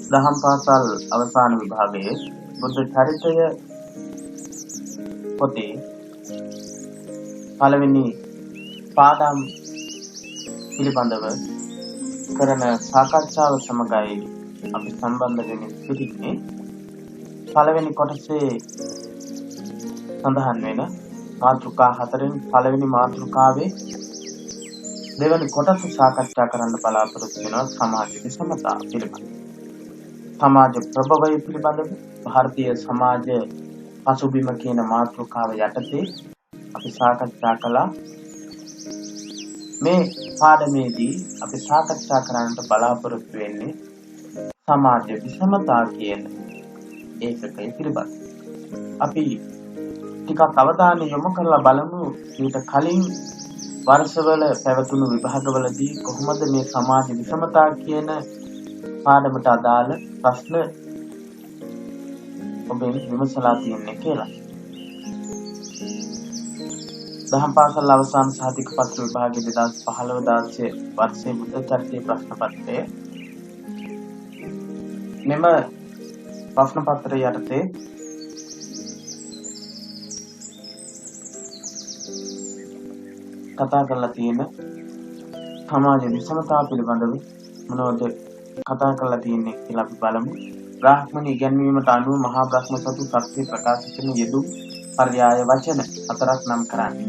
දහම් පාසල් අවසාන විභාගයේ බුද්ධ චරිතය පොතේ පළවෙනි පාඩම් පිළිබඳව කරන සාකච්ඡාව සමගයි අපි සම්බන්ධ වෙමින් සිටින්නේ. පළවෙනි කොටසේ සඳහන් වෙන මාතෘකා හතරෙන් පළවෙනි මාතෘකාවේ දෙවැනි කොටස සාකච්ඡා කරන්න බලාපොරොත්තු වෙනවා සමාජ විෂමතා පිළිබඳව. සමාජ ප්‍රභවය පිළිබඳව ಭಾರತೀಯ සමාජ පසුබිම කියන මාතෘකාව යටතේ අපි සාකච්ඡා කළා. මේ පාඩමේදී අපි සාකච්ඡා කරන්නට බලාපොරොත්තු වෙන්නේ සමාජ විෂමතා කියන ඒකකය පිළිබඳව. අපි ටිකක් අවධානය යොමු කරලා බලමු ඊට කලින් වර්ෂවල පැවතුණු විභාගවලදී කොහොමද මේ සමාජ විෂමතා කියන පාඩමට අදාළ ප්‍රශ්න ඔබෙන් විමසලා තියෙන්නේ කියලා. දහම් පාසල් අවසාන සහතික පත්‍ර විභාගයේ 2015 වර්ෂයේ බුද්ධ චරිතයේ ප්‍රශ්න පත්‍රය. මෙම ප්‍රශ්න පත්‍රය යටතේ කතා කරලා තියෙන සමාජ විෂමතාව පිළිබඳව මොනවද කතා කරලා තියෙන්නේ කියලා අපි බලමු. බ්‍රාහ්මණ ඉගැන්වීමට අනුව මහා බ්‍රහ්ම සතු සත්‍ය ප්‍රකාශ කරන යෙදුම් පර්යාය වචන හතරක් නම් කරන්නේ.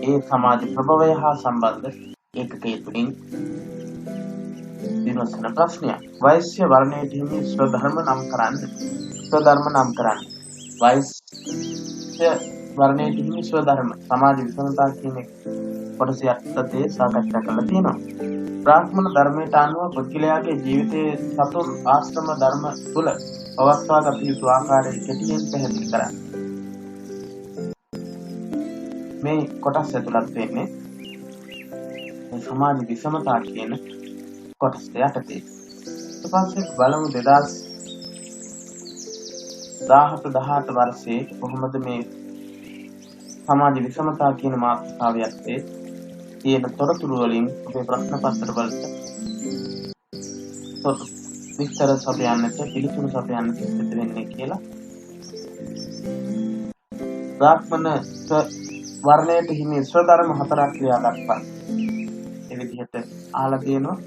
ඒ සමාජ ප්‍රභවය හා සම්බන්ධ ඒකකයේ තුලින් විමසන ප්‍රශ්නයක්. වෛශ්‍ය වර්ණයට හිමි ස්වධර්ම නම් කරන්න. ස්වධර්ම නම් කරන්න. වෛශ්‍ය වර්ණයට හිමි ස්වධර්ම සමාජ විෂමතාව කියන කොටස යටතේ සාකච්ඡා කරලා තියෙනවා. බ්‍රාහ්මණ ධර්මයට අනුව පුද්ගලයාගේ ජීවිතයේ සතුන් ආශ්‍රම ධර්ම තුල පවත්වා ගත යුතු ආකාරය කෙටියෙන් පැහැදිලි කරන්න. මේ කොටස් ඇතුළත් වෙන්නේ සමාජ විෂමතා කියන කොටස යටතේ. ඊට පස්සේ බලමු 2017 වර්ෂයේ කොහොමද මේ සමාජ විෂමතා කියන මාතෘකාව යටතේ තියෙන තොරතුරු වලින් අපේ ප්‍රශ්න පත්‍ර වලට විස්තර සපයන්නට පිළිතුරු සපයන්නට සිද්ධ වෙන්නේ කියලා. බ්‍රාහ්මණ වර්ණයට හිමි ස්වධර්ම හතරක් ක්‍රියා දක්වන. ඒ විදිහට අහලා තියෙනවා.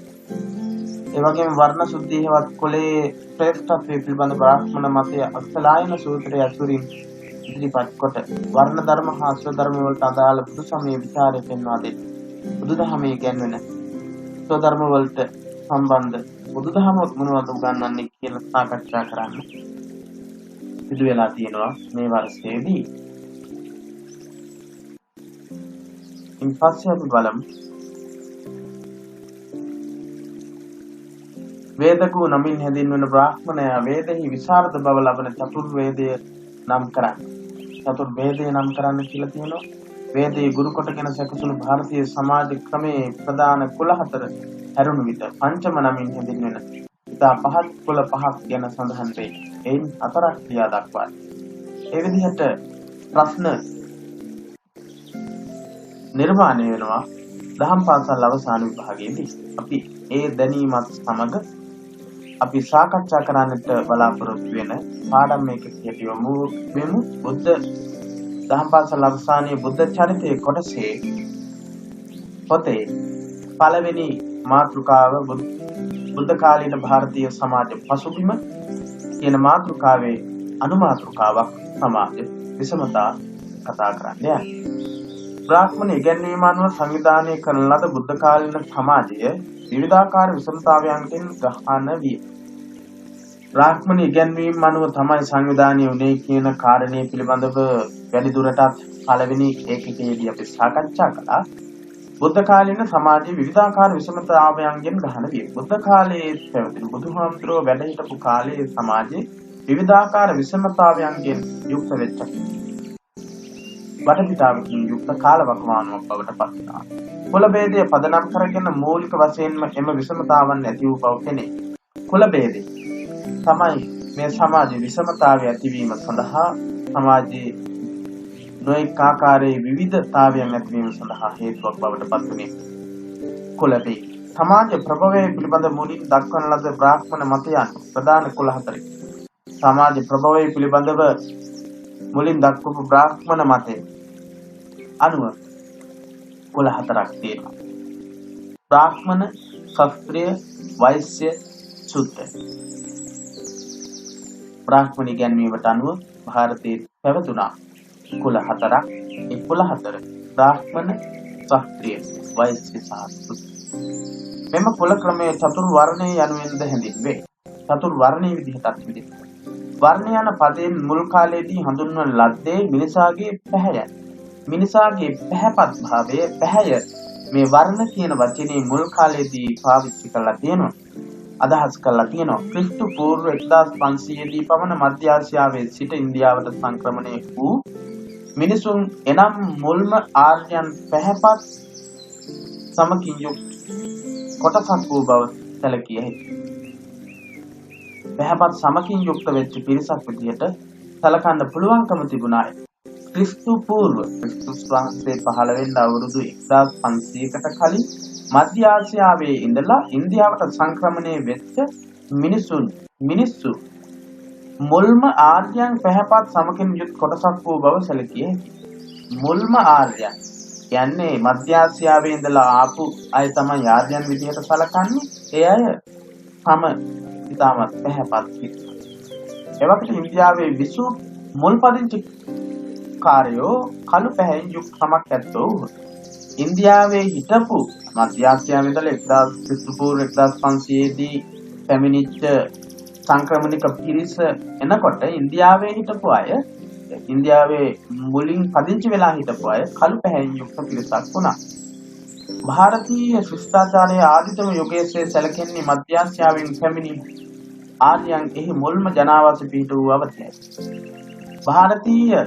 ඒ වගේම වර්ණ සුද්ධිය හෙවත් කොලේ ශ්‍රේෂ්ඨත්වයේ පිළිබඳ බ්‍රාහ්මණ මතය අක්ෂලායන සූත්‍රයේ අසුරින් ඉදිරිපත් කොට වර්ණ ධර්ම හා ස්වධර්ම වලට අදාළ බුදු සමයේ විචාරය පෙන්වා දෙයි. බුදුදහමේ ගැන්වෙන ස්වධර්ම වලට සම්බන්ධ බුදුදහම මොනවද උගන්වන්නේ කියලා සාකච්ඡා කරන්න සිදු වෙලා තියෙනවා මේ වර්ෂයේදී. ඉන් පස්සේ අපි බලමු වේදකෝ නමින් හැඳින්වෙන බ්‍රාහ්මණයා වේදෙහි විශාරද බව ලබන චතුර්වේදය නම් කරන්නේ. චතුර්වේදය නම් කරන්න කියලා තියෙනවා. වේදයේ ගුරු කොටගෙන සැකසුණු ಭಾರತೀಯ සමාජ ක්‍රමයේ ප්‍රධාන කුල හතර හැරුණු විට පංචම නමින් හැඳින්වෙන ඉතා පහත් කුල පහක් ගැන සඳහන් වේ. එයින් හතරක් ක්‍රියා දක්වයි. ඒ විදිහට ප්‍රශ්න නිර්මාණය වෙනවා දහම් පාසල් අවසාන විභාගයේදී. අපි ඒ දැනීමත් සමග අපි සාකච්ඡා කරන්නට බලාපොරොත්තු වෙන පාඩම් එකකට යොමු වෙමු. බුද්ධ දහම් පාසල් අවසානයේ බුද්ධ චරිතයේ කොටසේ පොතේ පළවෙනි මාතෘකාව බුද්ධ කාලීන ಭಾರತೀಯ සමාජ පසුබිම කියන මාතෘකාවේ අනුමාතෘකාවක් සමාජ විෂමතා කතා කරන්නේ. බ්‍රාහ්මණ ඉගැන්වීම අනුව සංවිධානය කරන ලද බුද්ධ කාලීන සමාජය විවිධාකාර විෂමතාවයන්ගෙන් ගහන විය. බ්‍රාහ්මණ ඉගැන්වීම අනුව තමයි සංවිධානය වුණේ කියන කාරණේ පිළිබඳව වැඩි දුරටත් පළවෙනි ඒකකයේදී අපි සාකච්ඡා කළා. බුද්ධ කාලීන සමාජයේ විවිධාකාර විෂමතාවයන්ගෙන් ගහන විය. බුද්ධ කාලයේ පැවතුණු බුදුහාමුදුරුවෝ වැඩ හිටපු කාලයේ සමාජයේ විවිධාකාර විෂමතාවයන්ගෙන් යුක්ත වෙච්ච වටපිටාවකින් යුක්ත කාලවකවානුවක් බවට පත් වුණා. කුල ભેදය පදනම් කරගෙන මූලික වශයෙන්ම එම විෂමතාවන් ඇති වූ බව පෙනේ. කුල ભેදය තමයි මේ සමාජ විෂමතාවය ඇතිවීම සඳහා සමාජයේ නොයෙක් ආකාරයේ විවිධතාවයන් ඇතිවීම සඳහා හේතුවක් බවට පත් වුණේ. කුල ભેද සමාජ ප්‍රභවය පිළිබඳ මුලින් දක්වන ලද බ්‍රාහ්මණ මතය අනුව ප්‍රධාන කුල හතරකි. සමාජ ප්‍රභවය පිළිබඳව මුලින් දක්වපු බ්‍රාහ්මණ මතය අනුව කුල හතරක් තියෙනවා. බ්‍රාහ්මණ, ක්ෂත්‍රිය, වෛශ්‍ය, ශුද්‍ර. බ්‍රාහ්මණ ඉගැන්වීමට අනුව ಭಾರತයේ පැවතුණා කුල හතරක්. ඒ කුල හතර බ්‍රාහ්මණ, ක්ෂත්‍රිය, වෛශ්‍ය සහ ශුද්‍ර. මෙම කුල ක්‍රමයේ චතුර් වර්ණය යනුවෙන්ද හැඳින්වේ. චතුර් වර්ණයේ විදිහටත් විදිහට. වර්ණ යන පදයෙන් මුල් කාලයේදී හඳුන්වන ලද්දේ මිනිසාගේ පැහැය. මිනිසාගේ පැහැපත් භාවය, පැහැය මේ වර්ණ කියන වචනේ මුල් කාලයේදී පාවිච්චි කරලා තියෙනවා. අදහස් කරලා තියෙනවා. ක්‍රිස්තු පූර්ව 1500 දී පමණ මධ්‍ය ආසියාවේ සිට ඉන්දියාවට සංක්‍රමණය වූ මිනිසුන් එනම් මුල්ම ආර්යයන් පැහැපත් සමකින් යුක්ත කොටසක් වූ බව සැලකිය හැකියි. පැහැපත් සමකින් යුක්ත වෙච්ච පිරිසක් විදිහට සැලකන්න පුළුවන්කම තිබුණා. ක්‍රිස්තු පූර්ව ක්‍රිස්තුස් වහන්සේ පහළ වෙන්න අවුරුදු 1500කට කලින් මධ්‍ය ආසියාවේ ඉඳලා ඉන්දියාවට සංක්‍රමණය වෙච්ච මිනිස්සු මුල්ම ආර්යයන් පැහැපත් සමකින් යුත් කොටසක් වූ බව සැලකිය හැකියි. මුල්ම ආර්යයන් කියන්නේ මධ්‍ය ආසියාවේ ඉඳලා ආපු අය තමයි ආර්යයන් විදිහට සැලකන්නේ. ඒ අය තම ඉතාමත් පැහැපත් පිරිස. එවකට ඉන්දියාවේ විසු මුල් පදිංචි කාර්යෝ කළු පැහැයෙන් යුක්ත සමක් ඇත්තෝ වූහ. ඉන්දියාවේ හිටපු මධ්‍ය ආසියාවේ ඉඳලා 1500 දී පැමිණිච්ච සංක්‍රමණික පිරිස එනකොට ඉන්දියාවේ හිටපු අය, ඉන්දියාවේ මුලින් පදිංචි වෙලා හිටපු අය කළු පැහැයෙන් යුක්ත පිරිසක් වුණා. ಭಾರತೀಯ ශිෂ්ටාචාරයේ ආදිතම යුගයේ සැලකෙන්නේ මධ්‍ය ආසියාවෙන් පැමිණි ආර්යයන් එහි මුල්ම ජනාවාස පිහිට වූ අවධියයි. ಭಾರತೀಯ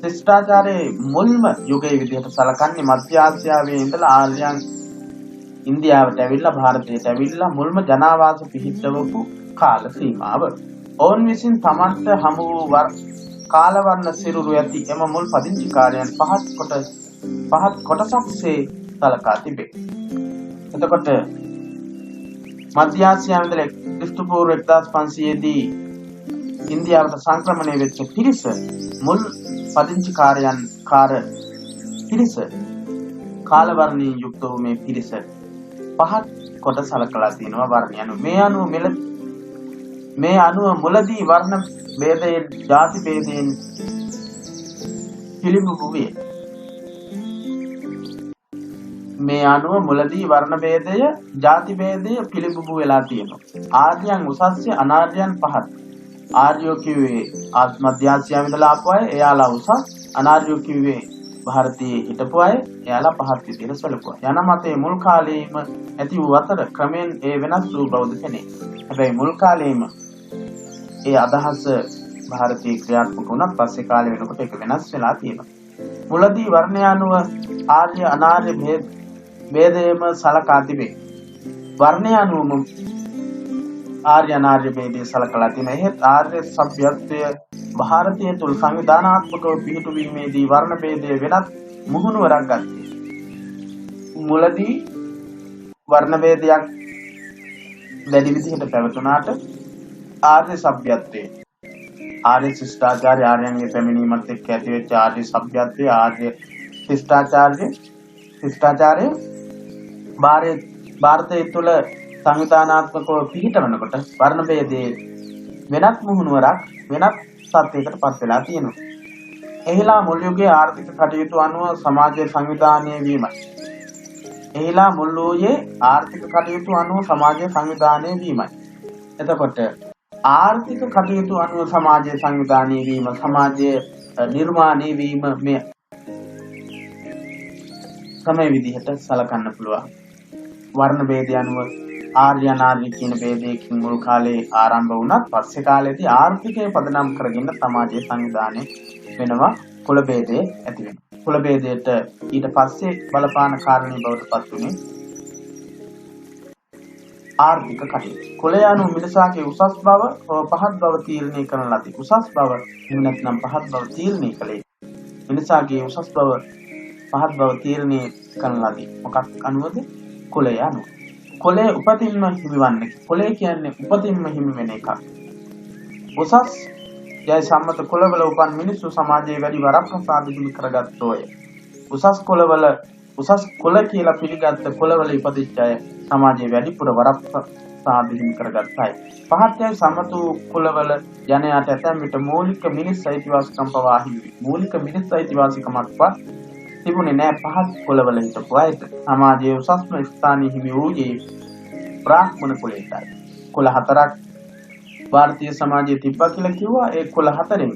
ශිෂ්ටාචාරයේ මුල්ම යුගයේ විදිහට සැලකන්නේ මධ්‍ය ආසියාවේ ඉඳලා ආර්යයන් ඉන්දියාවට ඇවිල්ලා ಭಾರತයට ඇවිල්ලා මුල්ම ජනාවාස පිහිටවපු කාල සීමාව. ඔවුන් විසින් තමන්ට හමු වූ කාලවර්ණ සිරුරු ඇති එම මුල් පදිංචිකාරයන් පහත් කොටසක්සේ සලකා තිබේ. එතකොට මධ්‍ය ආසියාවේ ඉඳලා ක්‍රිස්තු පූර්ව 1500 දී ඉන්දියාවට සංක්‍රමණය වෙච්ච පිරිස මුල් පදිංචිකාරයන් පිරිස කාලවර්ණයෙන් යුක්ත වූ මේ පිරිස පහත් කොට සලකලා තියෙනවා වර්ණ අනුව. මේ අනුව මුලදී වර්ණ ભેදයෙන් ಜಾති ભેදයෙන් පිළිබිඹු වේ. මේ අනුව මුලදී වර්ණ ભેදය, ಜಾති ભેදය පිළිබිඹු වෙලා තියෙනවා. ආර්යයන් උසස්ය, අනාර්යයන් පහත්. ආර්යෝ කිව්වේ මධ්‍ය ආසියාවේ ඉඳලා ආපු අය, එයාලා උසස්. අනාර්යෝ කිව්වේ ಭಾರತයේ හිටපු අය, එයාලා පහත් විදිහට සැලකුවා. යන මතයේ මුල් කාලයේම ඇති වූ අතර ක්‍රමෙන් ඒ වෙනස් වූ බවද පෙනේ. හැබැයි මුල් කාලයේම ඒ අදහස ಭಾರතයේ ක්‍රියාත්මක වුණා. පස්සේ කාලේ වෙනකොට ඒක වෙනස් වෙලා තියෙනවා. මුලදී වර්ණය අනුව ආර්ය අනාර්ය ભેදයේම සලකා තිබේ. වර්ණය අනුවම ආර්ය අනාර්ය ભેදයේ සලකලා තියෙන. එහෙත් ආර්ය සભ્યත්වය ಭಾರතයේ තුල සංවිධානාත්මකව පිහිටුවීමේදී වර්ණ ભેදය වෙනත් මුහුණුවරක් ගත්තේ. මුලදී වර්ණ ભેදයක් දැඩි විදිහට පැවතුනාට ආර්ය සભ્યත්වයේ ආර්ය ශිෂ්ටාචාරය, ආර්යයන්ගේ පැමිණීමත් එක්ක ඇති වෙච්ච ආර්ය සભ્યත්වයේ ආර්ය ශිෂ්ටාචාරය ಭಾರතයේ තුල සංවිධානාත්මකව පිහිටවනකොට වර්ණ ભેදයේ වෙනත් මුහුණුවරක්, වෙනත් සත්‍යයකට පත් වෙලා තියෙනවා. එහිලා මුල් යුගයේ ආර්ථික කටයුතු අනුව සමාජයේ සංවිධානය වීමයි. එතකොට ආර්ථික කටයුතු අනුව සමාජයේ සංවිධානය වීම, සමාජයේ නිර්මාණය වීම මේ තමයි විදිහට සලකන්න පුළුවන්. වර්ණ ભેදය අනුව ආර්ය අනාර්ය කියන ભેදයකින් මුල් කාලේ ආරම්භ වුණත් පස්සේ කාලේදී ආර්ථිකය පදනම් කරගෙන සමාජයේ සංවිධානය වෙනවා. කුල ભેදය ඇති වෙනවා. කුල ભેදයට ඊට පස්සේ බලපාන කාරණේ බවට පත් වුණේ ආර්ථික කටයුතු. කුලය අනුව මිනිසාගේ උසස් බව පහත් බව තීරණය කරන ලදී. උසස් බව නැත්නම් පහත් බව තීරණය කළේ මිනිසාගේ උසස් බව පහත් බව තීරණය කරන ලදී. මොකක් අනුවද? කුලය අනුව. කොලේ උපතින්ම හිමිවන්නේ. කොලේ කියන්නේ උපතින්ම හිමි වෙන එකක්. උසස් යයි සම්මත කොළවල උපන් මිනිස්සු සමාජයේ වැඩි වරප්‍රසාද හිමි කරගත්තෝය. උසස් කොළ කියලා පිළිගත්ත කොළවල ඉපදිච්ච අය සමාජයේ වැඩිපුර වරප්‍රසාද හිමි කරගත්තයි. පහත් යයි සම්මතු කොළවල ජනයාට ඇතැම් විට මූලික මිනිස් අයිතිවාසිකම් පවා හිමි. මූලික මිනිස් අයිතිවාසිකමක්වත් තිබුණේ නැහැ පහත් කොළවල හිටපු අයට. සමාජයේ උසස්ම ස්ථානීය හිමි වූයේ බ්‍රාහ්මණ කුලයටයි. කුල හතරක් ಭಾರತೀಯ සමාජයේ තිබ්බා කියලා කිව්වා. ඒ කුල හතරෙන්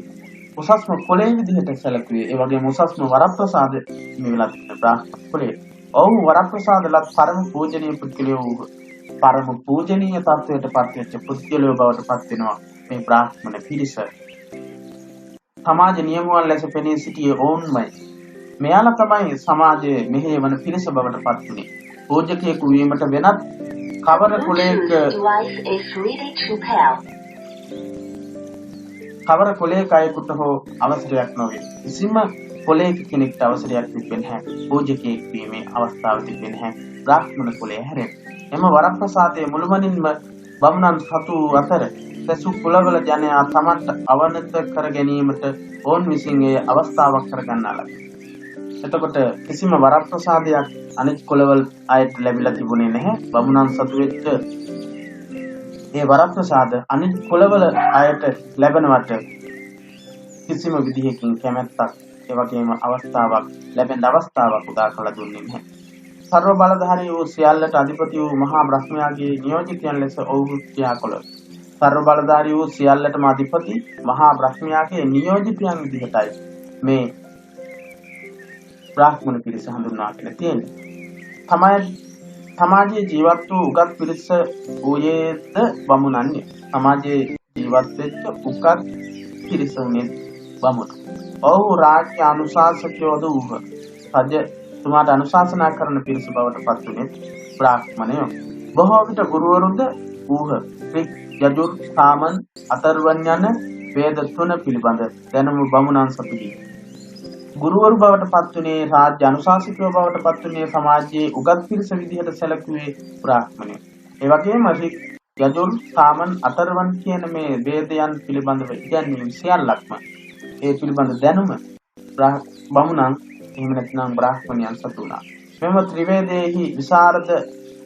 උසස්ම කුලයේ විදිහට සැලකුවේ. ඒ වගේම උසස්ම වරප්‍රසාද හිමි වෙලා තියෙන බ්‍රාහ්මණ කුලය. ඔව් වරප්‍රසාද ලත් පරම පූජනීය පුද්ගලයෝ වූ පරම පූජනීය තත්වයට පත්වෙච්ච පුද්ගලයෝ බවට පත් වෙනවා මේ බ්‍රාහ්මණ පිරිස. සමාජ නියමුවන් ලෙස පෙනී සිටියේ ඔවුන්මයි. මෙයාලා තමයි සමාජයේ මෙහෙයවන පිරිස බවට පත් වුනේ. පූජකයෙකු වීමට වෙනත් කවර කුලයක අයෙකුට හෝ අවසරයක් නොවේ. කිසිම කුලයක කෙනෙක්ට අවසරයක් තිබෙන්නේ නැහැ. පූජකයෙක් වීමේ අවස්ථාව තිබෙන්නේ නැහැ. බ්‍රාහ්මණ කුලයේ හැරෙන්න. එම වරප්‍රසාදයේ මුළුමනින්ම බමුණන් සතු අතර සසු කුලවල ජනයා තමන්ට අවනත කර ගැනීමට ඕන් විසින් ඒ අවස්ථාවක් කරගන්නා ලද. එතකොට කිසිම වරප්‍රසාදයක් අනිත් කුලවල අයට ලැබිලා තිබුණේ නැහැ. බමුණන් සතු වෙච්ච ඒ වරප්‍රසාද අනිත් කුලවල අයට ලැබෙනවට කිසිම විදිහකින් කැමැත්තක් ඒ වගේම අවස්ථාවක් ලැබෙන අවස්ථාවක් උදා කළ දුන්නේ නැහැ. සර්ව බලධාරී වූ සියල්ලට අධිපති වූ මහා බ්‍රහ්මයාගේ නියෝජිතයන් ලෙස ඔවුහු ක්‍රියා කළොත්. සර්ව බලධාරී වූ සියල්ලටම අධිපති මහා බ්‍රහ්මයාගේ නියෝජිතයන් විදිහටයි මේ බ්‍රාහ්මණ පිරිස හඳුන්වාගෙන තියෙන්නේ. සමාජයේ ජීවත් වූ උගත් පිරිස වූයේද බමුණන්ය. සමාජයේ ජීවත් වෙච්ච උගත් පිරිස වුණේ බමුණු. ඔව් රාජ්‍ය අනුශාසකයෝද වූහ. රජතුමාට අනුශාසනා කරන පිරිස බවට පත් වුණේ බ්‍රාහ්මණයෝ. බොහෝ විට ගුරුවරුද වූහ. යජුර්, සාමන්, අතර්වණ යන වේද තුන පිළිබඳ දැනුම බමුණන් සතුයි. ගුරුවරු බවට පත් වුණේ රාජ්‍ය අනුශාසකයෝ බවට පත් වුණේ සමාජයේ උගත් පිරිස විදිහට සැලකුවේ බ්‍රාහ්මණයෝ. ඒ වගේම යජුර්, සාමන්, අතර්වණ කියන මේ වේදයන් පිළිබඳව ඉගැන්වීම් සියල්ලක්ම ඒ පිළිබඳ දැනුම බමුණන් එහෙම නැත්නම් බ්‍රාහ්මණයන් සතු වුණා. මෙම ත්‍රිවේදයේහි විසරද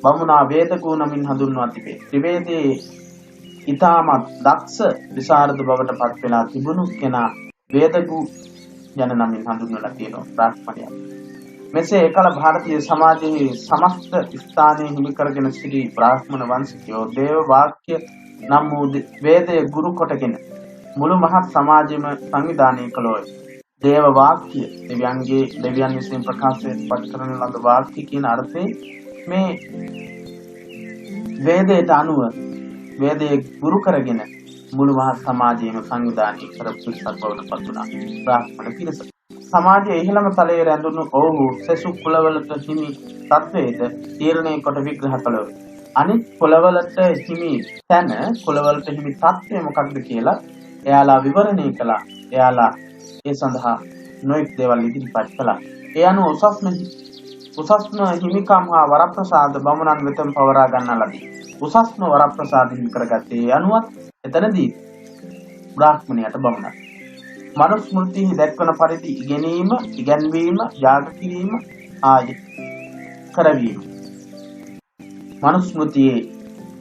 බමුණා වේදගු නමින් හඳුන්වා තිබේ. ත්‍රිවේදයේ ඊටමත් දක්ෂ විසරද බවට පත් වෙලා තිබුණු කෙනා වේදගු යන නමින් හඳුන්වලා තියෙනවා බ්‍රාහ්මණයන්. මෙසේ එකල ಭಾರತೀಯ සමාජයේ සමස්ත ස්ථානයේ හිමි කරගෙන සිටි බ්‍රාහ්මණ වංශිකයෝ දේව වාක්‍ය නම් වූ වේදයේ ගුරු කොටගෙන මුළු මහත් සමාජෙම සංවිධානය කළෝය. දේව වාක්‍ය දෙවියන් විසින් ප්‍රකාශයට පත් කරන ලද වාක්‍ය කියන අර්ථයෙන් මේ වේදයට අනුව වේදයේ ගුරු කරගෙන මුළු මහත් සමාජයේම සංවිධානය කරපු පිරිසක් බවට පත් වුණා බ්‍රාහ්මණ පිරිස. සමාජයේ ඉහළම තලයේ රැඳුණු ඔවුහු සෙසු කුලවලට හිමි තත්වයට තීරණය කොට විග්‍රහ කළා. අනිත් කුලවලට හිමි තැන කුලවලට හිමි තත්වය මොකක්ද කියලා එයාලා විවරණය කළා. එයාලා ඒ සඳහා නොයෙක් දේවල් ඉදිරිපත් කළා. ඒ අනුව උසස්ම හිමිකම් හා වරප්‍රසාද බමුණන් වෙතම පවරා ගන්නා ලදී. උසස්ම වරප්‍රසාද හිමි කරගත්තේ අනුවත් එතනදී බ්‍රාහ්මණයට බමුණන් මනුස්මෘතිහි දැක්වන පරිදි ඉගැන්වීම, යාග කිරීම ආදී කරවීම. මනුස්මෘතියේ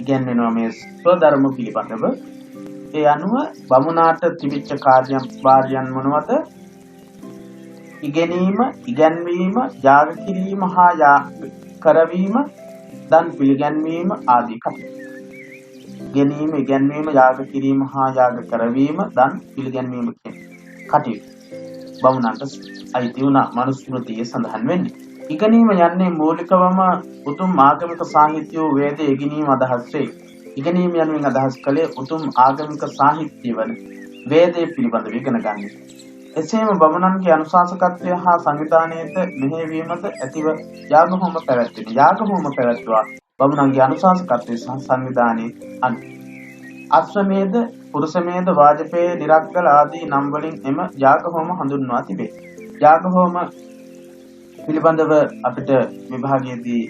ඉගැන්වෙනවා මේ ස්වධර්ම පිළිබඳව. ඒ අනුව බමුණාට තිබිච්ච කාර්යයන් මොනවද? ඉගැන්වීම, යාග කිරීම හා කරවීම, දන් පිළිගැන්වීම ආදී කටයුතු. ඉගැන්වීම, යාග කිරීම හා යාග කරවීම, දන් පිළිගැන්වීම කියන කටයුතු බමුණන්ට අයිති වුණා මනුස්මෘතියේ සඳහන් වෙන්නේ. ඉගෙනීම යන්නේ මූලිකවම උතුම් ආගමික සාහිත්‍ය වූ වේදයේ ඉගෙනීම අදහස් වේ. ඉගෙනීම යනුවෙන් අදහස් කළේ උතුම් ආගමික සාහිත්‍ය වන වේදයේ පිළිබඳව ඉගෙන ගන්න. එසේම බමුණන්ගේ අනුශාසකත්වය හා සංවිධානයේද මෙහෙයවීමද ඇතිව යාග හෝම පැවැත්විණි. යාග හෝම පැවැත්වුවා බමුණන්ගේ අනුශාසකත්වයේ සංවිධානයේ අශ්වමේධ, පුරුෂමේධ, වාජපේය, නිරග්ගල ආදී නම් වලින් එම යාග හෝම හඳුන්වා තිබේ. යාග හෝම පිළිබඳව අපිට විභාගයේදී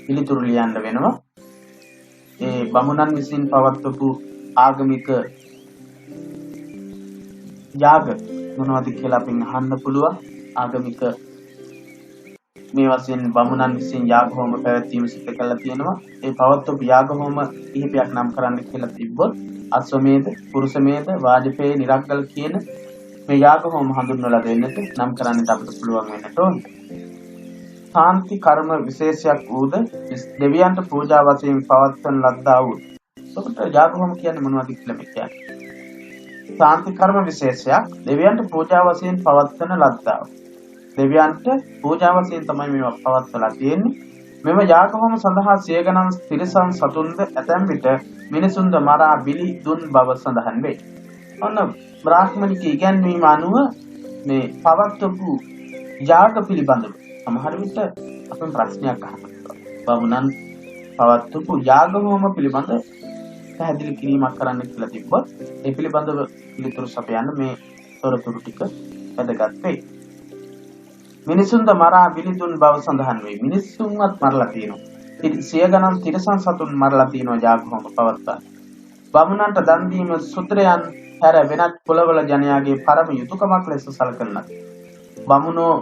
පිළිතුරු ලියන්න වෙනවා. ඒ බමුණන් විසින් පවත්වපු ආගමික යාග මොනවද කියලා අපින් අහන්න පුළුවන්. ආගමික මේ වශයෙන් බමුණන් විසින් යාග හෝම පැවැත්වීම සිදු කරලා තියෙනවා. ඒ පවත්වපු යාග හෝම කිහිපයක් නම් කරන්න කියලා තිබ්බොත් අශ්වමේධ, පුරුෂමේධ, වාජපේය, නිරග්ගල කියන මේ යාග හෝම හඳුන්වලා දෙන්නට නම් කරන්නට අපිට පුළුවන් වෙන්නට ඕනේ. ශාන්ති කර්ම විශේෂයක් වූද දෙවියන්ට පූජා වශයෙන් පවත්වන ලද්දා වූ. එතකොට යාග හෝම කියන්නේ මොනවද කියලා මේ කියන්නේ. ශාන්ති කර්ම විශේෂයක් දෙවියන්ට පූජා වශයෙන් පවත්වන ලද්දා වූ. දෙවියන්ට පූජා වශයෙන් තමයි මේවා පවත්වලා තියෙන්නේ. මෙම යාග හෝම සඳහා සිය ගණන් තිරිසන් සතුන්ද ඇතැම් විට මිනිසුන්ද මරා බිලි දුන් බව සඳහන් වේ. ඔන්න බ්‍රාහ්මණික ඉගැන්වීම අනුව මේ පවත්වපු යාග පිළිබඳව සමහර විට අපෙන් ප්‍රශ්නයක් අහනවා. බමුණන් පවත්වපු යාග හෝම පිළිබඳ පැහැදිලි කිරීමක් කරන්න කියලා තිබ්බොත් ඒ පිළිබඳව පිළිතුරු සපයන්න මේ තොරතුරු ටික වැදගත් වෙයි. මිනිසුන්ද මරා බිලි දුන් බව සඳහන් වේ. මිනිසුන්වත් මරලා තියෙනවා. සිය ගණන් තිරසන් සතුන් මරලා තියෙනවා යාග හෝම පවත්වන්න. බමුණන්ට දන් දීම සුත්‍රයන් හැර වෙනත් කුලවල ජනයාගේ පරම යුතුයකමක් ලෙස සැලකනවා. බමුණෝ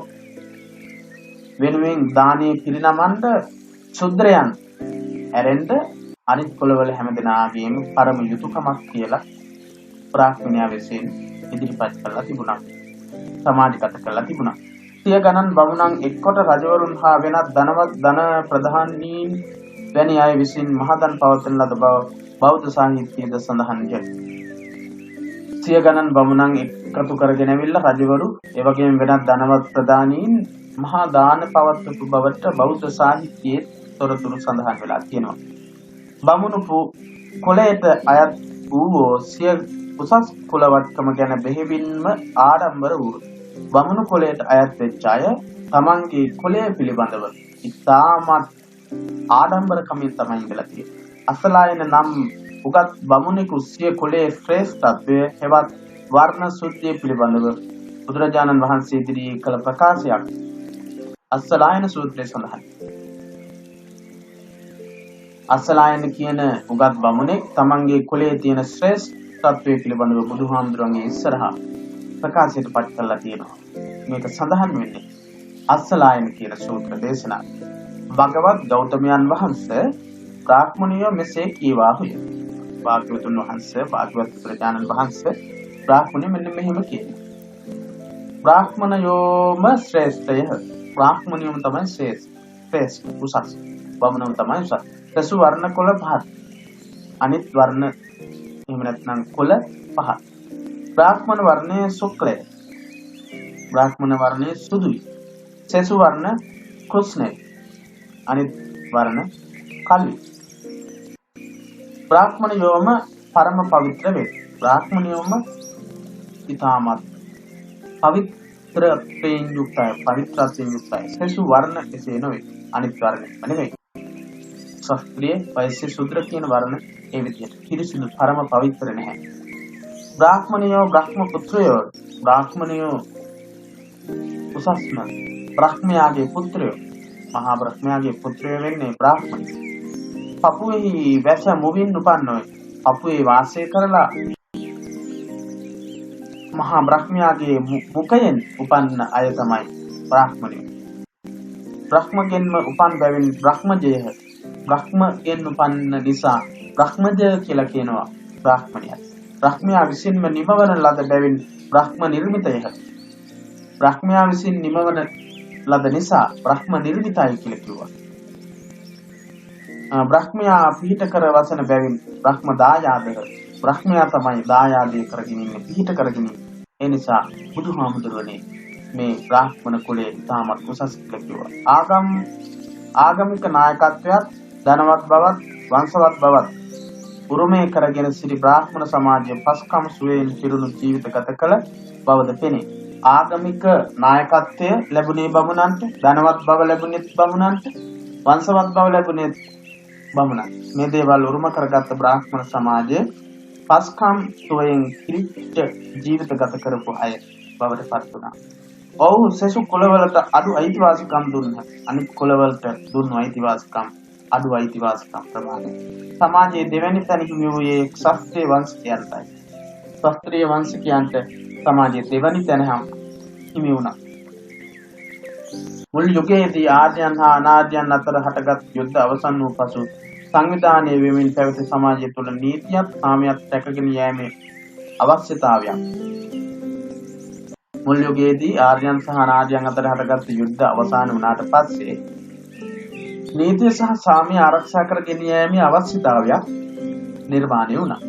වෙනුවෙන් දානේ පිරිනමන්න ශුද්‍රයන් ඇරෙන්න අනිත් කුලවල හැමදෙනාගේම පරම යුතුයකමක් කියලා බ්‍රාහ්මණයා විසින් ඉදිරිපත් කළා තිබුණා. සමාජගත කළා තිබුණා. සිය ගණන් බමුණන් එක්කොට රජවරුන් හා වෙනත් ධනවත් ධන ප්‍රධානීන් වැනි අය විසින් මහදන් පවත්වන ලද බව බෞද්ධ සාහිත්‍යයේද සඳහන්ය. සිය ගණන් බමුණන් එකතු කරගෙන ඇවිල්ලා රජවරු ඒ වගේම වෙනත් ධනවත් ප්‍රධානීන් මහා දාන පවත්වපු බවට බෞද්ධ සාහිත්‍යයේ තොරතුරු සඳහන් වෙලා තියෙනවා. බමුණු කුලයට අයත් වූ සිය උසස් කුලවත්කම ගැන බෙහෙවින්ම ආඩම්බර වූ බමුණු කුලයට අයත් වෙච්ච අය තමන්ගේ කුලය පිළිබඳව ඉතාමත් ආඩම්බරකමින් තමයි ඉඳලා තියෙන්නේ. අසලායන නම් උගත් බමුණෙකු සිය කුලයේ ශ්‍රේෂ්ඨත්වය හෙවත් වර්ණ සුද්ධිය පිළිබඳව බුදුරජාණන් වහන්සේ ඉදිරියේ කළ ප්‍රකාශයක් අස්සලායන සූත්‍රයේ සඳහන්. අස්සලායන කියන උගත් බමුණෙක් තමන්ගේ කුලයේ තියෙන ශ්‍රේෂ්ඨත්වය පිළිබඳව බුදුහාමුදුරන්ගේ ඉස්සරහා ප්‍රකාශයට පත් කරලා තියෙනවා. මේක සඳහන් වෙන්නේ අස්සලායන කියන සූත්‍ර දේශනාව. භගවත් ගෞතමයන් වහන්සේ බ්‍රාහ්මණිය මෙසේ කීවාහුය. භාග්‍යවතුන් වහන්සේ භාග්‍යවත් බුදුරජාණන් වහන්සේ බ්‍රාහ්මණිය මෙන්න මෙහෙම කියනවා. බ්‍රාහ්මණයෝම ශ්‍රේෂ්ඨය. බ්‍රාහ්මණයෝම තමයි ශ්‍රේෂ්ඨ උසස්. බමුණෝම තමයි උසස්. දසු වර්ණ කුල පහත්. අනිත් වර්ණ එහෙම නැත්නම් කුල පහත්. බ්‍රාහ්මණ වර්ණයේ ශුක්ලය. බ්‍රාහ්මණ වර්ණයේ සුදුයි. සෙසු වර්ණ කෘෂ්ණයි. අනිත් වර්ණ කළු. බ්‍රාහ්මණයෝම පරම පවිත්‍ර වේ. බ්‍රාහ්මණයෝම ඊටමත් පවිත්‍රයෙන් යුක්තයි. පවිත්‍රයෙන් යුක්තයි. සෙසු වර්ණ එසේ නොවේ. අනිත් වර්ණ නෙවෙයි. ශාස්ත්‍රීය වෛශ්‍ය සූත්‍ර කියන වර්ණ ඒ විදිහට කිරිසිදු පරම පවිත්‍ර නැහැ. බ්‍රාහ්මණයෝ බ්‍රහ්ම පුත්‍රයෝ. බ්‍රාහ්මණයෝ උසස්ම බ්‍රහ්මයාගේ පුත්‍රයෝ. මහා බ්‍රහ්මයාගේ පුත්‍රයෝ වෙන්නේ බ්‍රාහ්මණය. පපුවෙහි වැස මුවින් උපන්නෝයි. පපුවේ වාසය කරලා මහා බ්‍රහ්මයාගේ මුඛයෙන් උපන්න අය තමයි බ්‍රාහ්මණයෝ. බ්‍රහ්මගෙන්ම උපන් බැවින් බ්‍රහ්මජය. බ්‍රහ්මගෙන් උපන්න නිසා බ්‍රහ්මජය කියලා කියනවා බ්‍රාහ්මණය. බ්‍රහ්මයා විසින්ම නිමවන ලද බැවින් බ්‍රහ්ම නිර්මිතය. බ්‍රහ්මයා විසින් නිමවන ලද නිසා බ්‍රහ්ම නිර්මිතයි කියලා කිව්වා. බ්‍රහ්මයා පිහිට කර වසන බැවින් බ්‍රහ්ම දායාදක. බ්‍රහ්මයා තමයි දායාදේ කරගෙන ඉන්නේ, පිහිට කරගෙන ඉන්නේ. ඒ නිසා බුදුහාමුදුරනේ මේ බ්‍රාහ්මණ කුලයේ තාමත් උසස් කියලා කිව්වා. ආගමික නායකත්වයක් ධනවත් බවත් වංශවත් බවත් උරුමය කරගෙන සිටි බ්‍රාහ්මණ සමාජය පස්කම් සුවයෙන් පිරුණු ජීවිත ගත කළ බවද පෙනේ. ආගමික නායකත්වය ලැබුණේ බමුණන්ට, ධනවත් බව ලැබුණේ බමුණන්ට, වංශවත් බව ලැබුණේ බමුණන්ට. මේ දේවල් උරුම කරගත් බ්‍රාහ්මණ සමාජය පස්කම් සුවයෙන් පිරිච්ච ජීවිත ගත කරපු අය බවට පත් වුණා. ඔවුන් සෙසු කුලවලට අඩු අයිතිවාසිකම් දුන්නා. අනිත් කුලවලට දුන්නු අයිතිවාසිකම් අඩු අයිතිවාසිකම් ප්‍රමාණය. සමාජයේ දෙවැනි තැන හිමි වූයේ ක්ෂත්‍රිය වංශිකයන්ටයි. ක්ෂත්‍රිය වංශිකයන්ට සමාජයේ දෙවැනි තැන හිමි වුණා. මුල් යුගයේදී ආර්යයන් හා අනාර්යයන් අතර හටගත් යුද්ධ අවසන් වූ පසු සංවිධානය වෙමින් පැවති සමාජය තුළ නීතියත් සාමයත් රැකගෙන යෑමේ අවශ්‍යතාවයක්. මුල් යුගයේදී ආර්යයන් සහ අනාර්යයන් අතර හටගත් යුද්ධ අවසන් වුණාට පස්සේ නීතිය සහ සාමය ආරක්ෂා කර ගෙන යාමේ අවශ්‍යතාවයක් නිර්මාණය වුණා.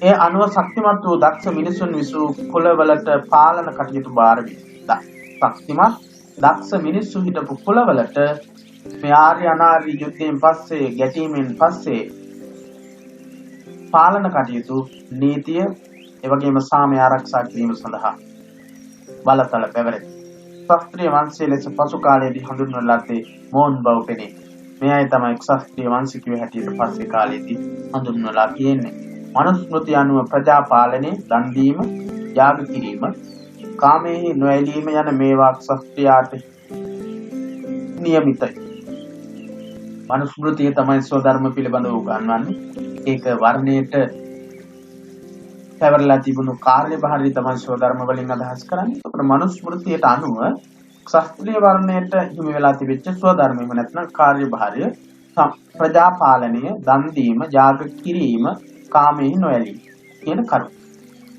ඒ අනුව ශක්තිමත් වූ දක්ෂ මිනිසුන් විසූ කුලවලට පාලන කටයුතු බාර වීමා. ශක්තිමත් දක්ෂ මිනිස්සු හිටපු කුලවලට මේ ආර්ය අනාර්ය යුද්ධයෙන් පස්සේ ගැටීමෙන් පස්සේ පාලන කටයුතු නීතිය එවැගේම සාමය ආරක්ෂා කිරීම සඳහා බලතල පැවැරේ. ක්ෂත්‍රිය වංශයේ ලෙස පසු කාලයේදී හඳුන්වන ලද්දේ මෝන් බව පෙනේ. මේ අය තමයි ක්ෂත්‍රිය වංශිකයෝ හැටියට පස්සේ කාලයේදී හඳුන්වලා තියෙන්නේ. මනුස්මෘතිය අනුව ප්‍රජා පාලනයේ දන් දීම, යාග කිරීම, කාමයේ නොඇලීම යන මේවා ක්ෂත්‍රියාට නියමිතයි. මනුස්මෘතිය තමයි ස්වධර්ම පිළිබඳව උගන්වන්නේ. ඒක වර්ණයට පැවරලා තිබුණු කාර්යභාරය තමයි ස්වධර්ම වලින් අදහස් කරන්නේ. ඒකට මනුස්මෘතියට අනුව ක්ෂත්‍රිය වර්ණයට හිමි වෙලා තිබෙච්ච ස්වධර්මෙම නැත්නම් කාර්යභාරය ප්‍රජා පාලනය, දන් දීම, යාග කිරීම, කාමයේ නොඇලීම කියන කරුණු.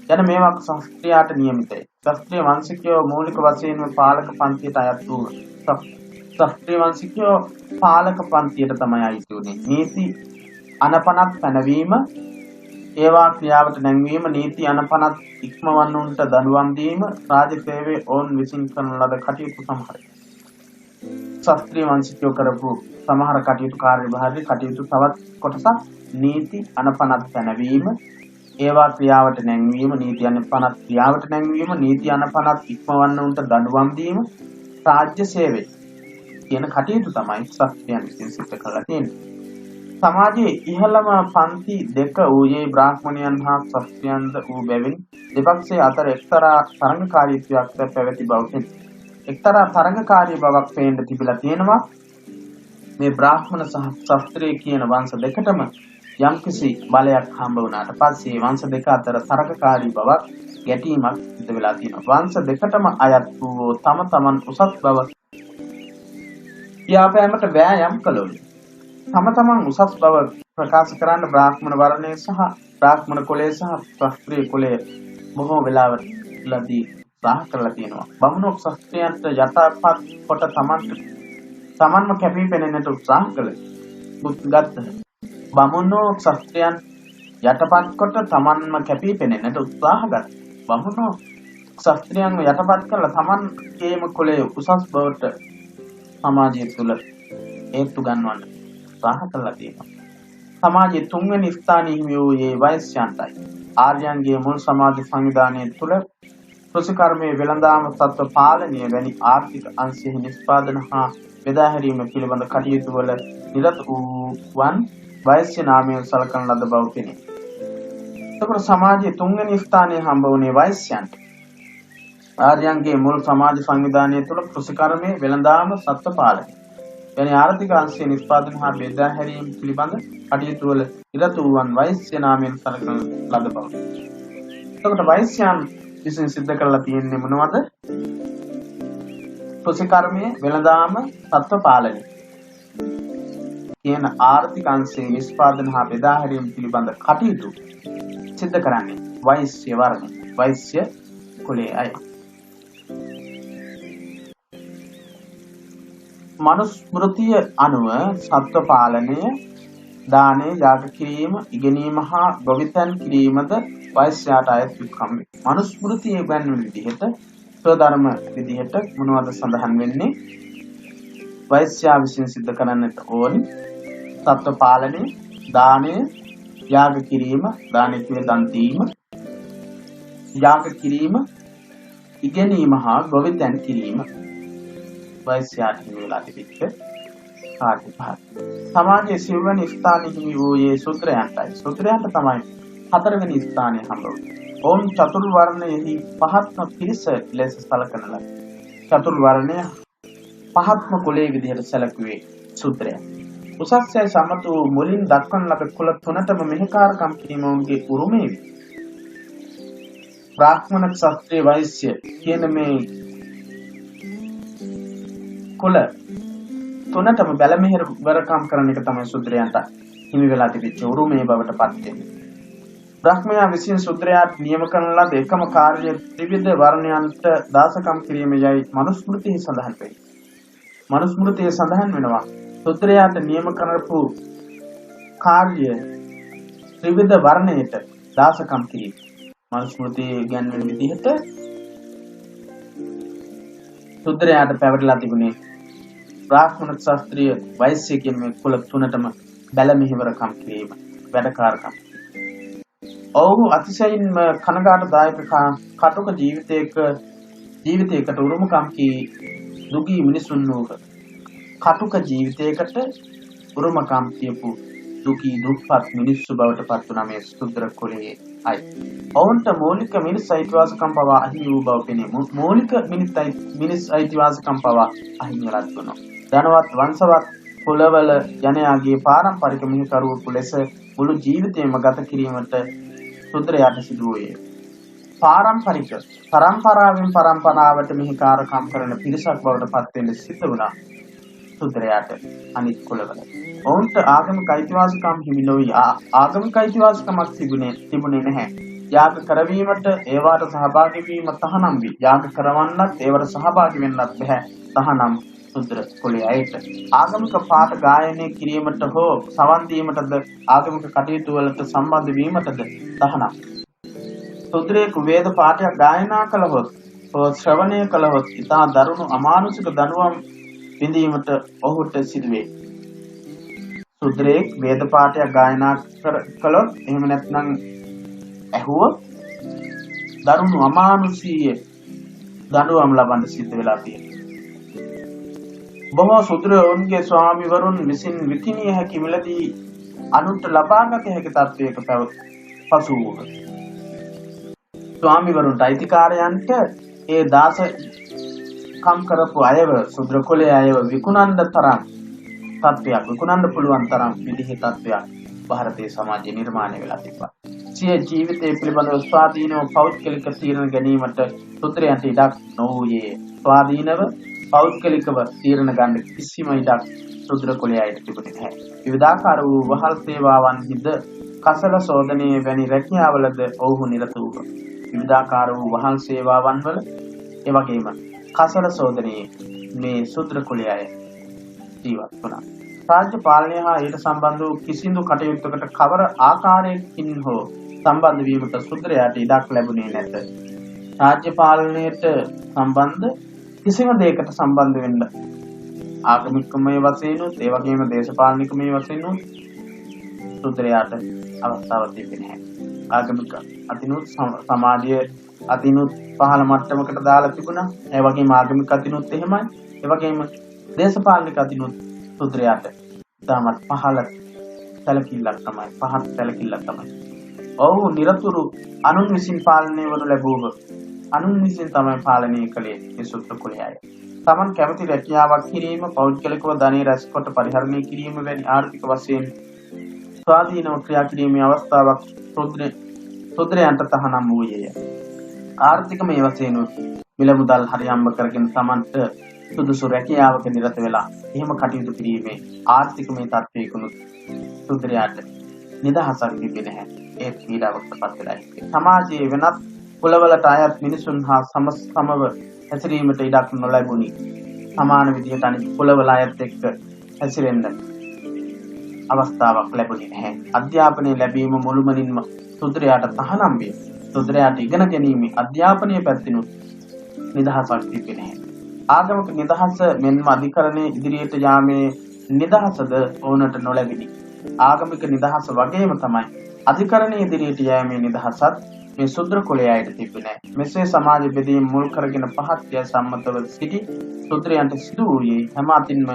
යන මේවා ක්ෂත්‍රියාට නියමිතයි. ක්ෂත්‍රිය වංශිකයෝ මූලික වශයෙන්ම පාලක පන්තියට අයත් වූ ක්ෂත්‍රිය වංශිකයෝ පාලක පන්තියට තමයි අයිති වුනේ. නීති අනපනත් පැනවීම, ඒවා ක්‍රියාවට නැංවීම, නීති අනපනත් ඉක්මවන්නුන්ට දඬුවම් දීම, රාජ සේවයේ ඔවුන් විසින් කරන ලද කටයුතු සමහරයි. ක්ෂත්‍රිය වංශිකයෝ කරපු සමහර කටයුතු කාර්යභාරී කටයුතු තවත් කොටසක් නීති අනපනත් පැනවීම, ඒවා ක්‍රියාවට නැංවීම, නීති අනපනත් ක්‍රියාවට නැංවීම, නීති අනපනත් ඉක්මවන්නුන්ට දඬුවම් දීම, රාජ්‍ය සේවය කියන කටයුතු තමයි ක්ෂත්‍රියයන් විසින් සිද්ධ කරලා තියෙන්නේ. සමාජයේ ඉහළම පන්ති දෙක වූයේ බ්‍රාහ්මණයන් හා ක්ෂත්‍රියන්ද වූ බැවින් දෙපක්ෂයේ අතර එක්තරා තරඟකාරීත්වයක් පැවති බව පෙනේ. එක්තරා තරඟකාරී බවක් පේන්න තිබිලා තියෙනවා. මේ බ්‍රාහ්මණ සහ ක්ෂත්‍රිය කියන වංශ දෙකටම යම්කිසි බලයක් හම්බ වුණාට පස්සේ වංශ දෙක අතර තරඟකාරී බවක් ගැටීමක් සිදු වෙලා තියෙනවා. වංශ දෙකටම අයත් වූ තම තමන් උසස් බව ව්‍යාපෑමට වෑයම් කළෝය. තම තමන් උසස් බව ප්‍රකාශ කරන්න බ්‍රාහ්මණ වර්ණය සහ බ්‍රාහ්මණ කුලය සහ ක්ෂත්‍රිය කුලය බොහෝ වෙලාවලදී උත්සාහ කරලා තියෙනවා. බමුණෝ ක්ෂත්‍රියන්ට යටපත් කොට තමන්ම කැපී පෙනෙන්නට උත්සාහ කළා. බමුණෝ ක්ෂත්‍රියන් යටපත් කොට තමන්ම කැපී පෙනෙන්නට උත්සාහ ගත්තා. බමුණෝ ක්ෂත්‍රියන්ව යටපත් කරලා තමන්ගේම කුලය උසස් බවට සමාජය තුළ හේතු ගන්නවන්න උත්සාහ කළා තියෙනවා. සමාජයේ තුන්වෙනි ස්ථානයේ හිමි වූයේ වෛශ්‍යයන්ටයි. ආර්යයන්ගේ මුල් සමාජ සංවිධානය තුළ කෘෂිකර්මයේ වෙළඳාම, සත්ව පාලනය වැනි ආර්ථික අංශෙහි නිෂ්පාදන හා බෙදා හැරීම පිළිබඳ කටයුතු වල නිරත වූවන් වෛශ්‍ය නාමයෙන් සලකන ලද බව පෙනේ. එතකොට සමාජයේ තුන්වෙනි ස්ථානයේ හම්බ වුණේ වෛශ්‍යයන්ට. ආර්යයන්ගේ මුල් සමාජ සංවිධානය තුළ කෘෂිකර්මයේ වෙළඳාම, සත්ව පාලනය වැනි ආර්ථික අංශය නිෂ්පාදන හා බෙදා හැරීම පිළිබඳ කටයුතු වල නිරත වූවන් වෛශ්‍ය නාමයෙන් සලකන ලද බව. එතකොට වෛශ්‍යයන් විසින් සිද්ධ කරලා තියෙන්නේ මොනවද? කෘෂිකර්මයේ වෙළඳාම, සත්ව පාලනය කියන ආර්ථික අංශයේ නිෂ්පාදන හා බෙදා හැරීම පිළිබඳ කටයුතු සිද්ධ කරන්නේ වෛශ්‍ය වර්ගය, වෛශ්‍ය කුලයේ අය. මනුස්මෘතිය අනුව සත්ව පාලනය, දානය, යාග කිරීම, ඉගෙනීම හා ගොවිතැන් කිරීමද වෛශ්‍යයාට අයත් යුතුකම් වේ. මනුස්මෘතියේ ගන්වන විදිහට ස්වධර්ම විදිහට මොනවද සඳහන් වෙන්නේ? වෛශ්‍යයා විසින් සිද්ධ කරන්නට ඕනි සත්ව පාලනය, දානය, යාග කිරීම, දානය කියේ දන් දීම, යාග කිරීම, ඉගෙනීම හා ගොවිතැන් කිරීම වෛශ්‍යයාට හිමි වෙලා තිබෙච්ච කාර්යභාරය. සමාජයේ සිව්වැනි ස්ථානයේ හිමි වූයේ ශූද්‍රයන්ටයි. ශූද්‍රයන්ට තමයි හතරවෙනි ස්ථානය හම්බ වුනේ. ඔවුන් චතුර්වර්ණයෙහි පහත්ම පිරිස ලෙස සැලකන ලද. චතුර්වර්ණය පහත්ම කුලයේ විදිහට සැලකුවේ ශූද්‍රයන්. උසස්යයි සමතු මුලින් දක්වන ලද කුල තුනටම මෙහෙකාරකම් කිරීම ඔවුන්ගේ උරුමය වේ. බ්‍රාහ්මණ ක්ෂත්‍රිය වෛශ්‍ය කියන මේ කුල තුනටම බැලමෙහෙරකම් කරන එක තමයි ශුද්‍රයන්ට හිමි වෙලා තිබිච්ච උරුමයේ බවට පත් වෙන්නේ. බ්‍රාහ්මණයා විසින් ශුද්‍රයාට නියම කරන ලද එකම කාර්යය ත්‍රිවිධ වර්ණයන්ට දාසකම් කිරීම යයි මනුස්මෘතියේ සඳහන් වේ. මනුස්මෘතියේ සඳහන් වෙනවා ශුද්‍රයාට නියම කරපු කාර්ය ත්‍රිවිධ වර්ණයට දාසකම් කිරීම. මනුස්මෘතියේ ගැන්වෙන විදිහට ශුද්‍රයාට පැවරලා තිබුණේ බ්‍රාහ්මණ ශාස්ත්‍රීය වෛශ්‍ය කියන මේ කුල තුනටම බැලමෙහෙවරකම් කිරීම වැඩකාරකම්. ඔවුහු අතිශයින්ම කනගාටුදායක කටුක ජීවිතයකට උරුමකම් කී දුගී මිනිසුන් වූහ. කටුක ජීවිතයකට උරුමකම් කියපු දුකී දුප්පත් මිනිස්සු බවට පත් වුණා මේ ශුද්‍ර කුලයේ අය. ඔවුන්ට මූලික මිනිස් අයිතිවාසිකම් පවා අහිමි වූ බව පෙනේ. මූලික මිනිස් අයිතිවාසිකම් පවා අහිමි වෙලා තිබුණා. ධනවත් වංශවත් කුලවල ජනයාගේ පාරම්පරික මිනිකරුවෙකු ලෙස මුළු ජීවිතයම ගත කිරීමට ශුද්‍රයාට සිදු වූයේ. පාරම්පරික පරම්පරාවෙන් පරම්පරාවට මෙහිකාරකම් කරන පිරිසක් බවට පත් වෙන්න සිද්ධ වුණා ශුද්‍රයාට අනිත් කුලවල. ඔවුන්ට ආගමික අයිතිවාසිකම් හිමි නොවි. ආගමික අයිතිවාසිකමක් තිබුණේ නැහැ. යාග කරවීමට ඒවාට සහභාගී වීම තහනම් වී යාග කරවන්නත් ඒවට සහභාගී වෙන්නත් බැහැ තහනම් ශුද්‍ර කුලයේ අයට. ආගමික පාඨ ගායනය කිරීමට හෝ සවන් දීමටද ආගමික කටයුතු වලට සම්බන්ධ වීමටද තහනම්. ශුද්‍රයෙකු වේද පාඨයක් ගායනා කළහොත් හෝ ශ්‍රවණය කළහොත් ඉතා දරුණු අමානුෂික දඬුවම් විඳීමට ඔහුට සිදුවේ. ශුද්‍රයෙක් වේද පාඨයක් ගායනා කළොත් එහෙම නැත්නම් ඇහුවොත් දරුණු අමානුෂීය දඬුවම් ලබන්න සිද්ධ වෙලා තියෙනවා. බොහෝ ශුද්‍රයන්ගේ ස්වාමිවරුන් විසින් විකිණිය හැකි මිලදී අනුන්ට ලබාගත හැකි තත්වයක පසු වූහ. ස්වාමිවරුන්ට අයිතිකාරයන්ට ඒ දාස කම් කරපු අයව ශුද්‍ර කුලයේ අයව විකුණන්න තරම් තත්වයක් විකුණන්න පුළුවන් තරම් විදිහේ තත්වයක් ಭಾರತೀಯ සමාජයේ නිර්මාණය වෙලා තිබ්බා. සිය ජීවිතය පිළිබඳව ස්වාධීනව පෞද්ගලික තීරණ ගැනීමට ශුද්‍රයන්ට ඉඩක් නොවූයේ. ස්වාධීනව පෞද්ගලිකව තීරණ ගන්න කිසිම ඉඩක් ශුද්‍ර කුලයේ අයට තිබුණේ නැහැ. විවිධාකාර වූ වහල් සේවාවන්හිද කසල සෝදනයේ වැනි රැකියාවලද ඔවුහු නිරත වූහ. විවිධාකාර වූ වහල් සේවාවන් වල ඒ වගේම කසල සෝදනයේ මේ ශුද්‍ර කුලයේ අය ජීවත් වුණා. රාජ්‍ය පාලනය හා ඊට සම්බන්ධ වූ කිසිදු කටයුත්තකට කවර ආකාරයකින් හෝ සම්බන්ධ වීමට ශුද්‍රයාට ඉඩක් ලැබුණේ නැත. රාජ්‍ය පාලනයට සම්බන්ධ කිසිම දෙයකට සම්බන්ධ වෙන්න ආගමිකමය වශයෙන් උත් ඒ වගේම දේශපාලනිකමය වශයෙන් උත් ශුද්‍රයාට අවස්ථාවක් තිබෙන්නේ නැහැ. ආගමික අතිනුත් සමාජය අතිනුත් පහළ මට්ටමකට දාලා තිබුණා. ඒ වගේම ආගමික අතිනුත් එහෙමයි. ඒ වගේම දේශපාලනික අතිනුත් ශුද්‍රයාට තාමත් පහළ සැලකිල්ලක් තමයි. පහත් සැලකිල්ලක් තමයි. ඔව් නිරතුරු අනුන් විසින් පාලනය වනු ලැබුව අනුන් විසින් තමයි පාලනය කළේ මේ ශුද්‍ර කුලයේ අය. තමන් කැමති රැකියාවක් කිරීම, පෞද්ගලිකව ධනෙ රැස්කොට පරිහරණය කිරීම වැනි ආර්ථික වශයෙන් ස්වාධීනව ක්‍රියා කිරීමේ අවස්ථාවක් ශුද්‍රයන්ට තහනම් වූයේය. ආර්ථිකමය වශයෙන් මිල මුදල් හරියම්බ කරගෙන තමන්ට සුදුසු රැකියාවක නිරත වෙලා එහෙම කටයුතු කිරීමේ ආර්ථිකමය තත්ත්වයකුණු ශුද්‍රයාට නිදහසක් තිබෙන්නේ නැහැ. ඒ පීඩාවකට පත් වෙලා ඉන්නේ. සමාජයේ වෙනත් කුලවලට අයත් මිනිසුන් හා සමව හැසිරීමට ඉඩක් නොලැබුණි. සමාන විදිහට අනිත් කුලවල අයත් එක්ක හැසිරෙන්න අවස්ථාවක් ලැබුණේ නැහැ. අධ්‍යාපනය ලැබීම මුළුමනින්ම ශුද්‍රයාට තහනම් විය. ශුද්‍රයාට ඉගෙන ගැනීම අධ්‍යාපනයේ පැත්තෙනුත් නිදහසක් තිබෙන්නේ නැහැ. ආගමික නිදහස මෙන්ම අධිකරණයේ ඉදිරියට යාමේ නිදහසද ඕනට නොලැබිනි. ආගමික නිදහස වගේම තමයි අධිකරණයේ ඉදිරියට යෑමේ නිදහසත් මේ ශුද්‍ර කුලයේ අයට තිබුණේ නැහැ. මෙසේ සමාජ බෙදීම මුල් කරගෙන පහත්ය සම්මතව සිටි ශුද්‍රයන්ට සිදු වූයේ හැම අතින්ම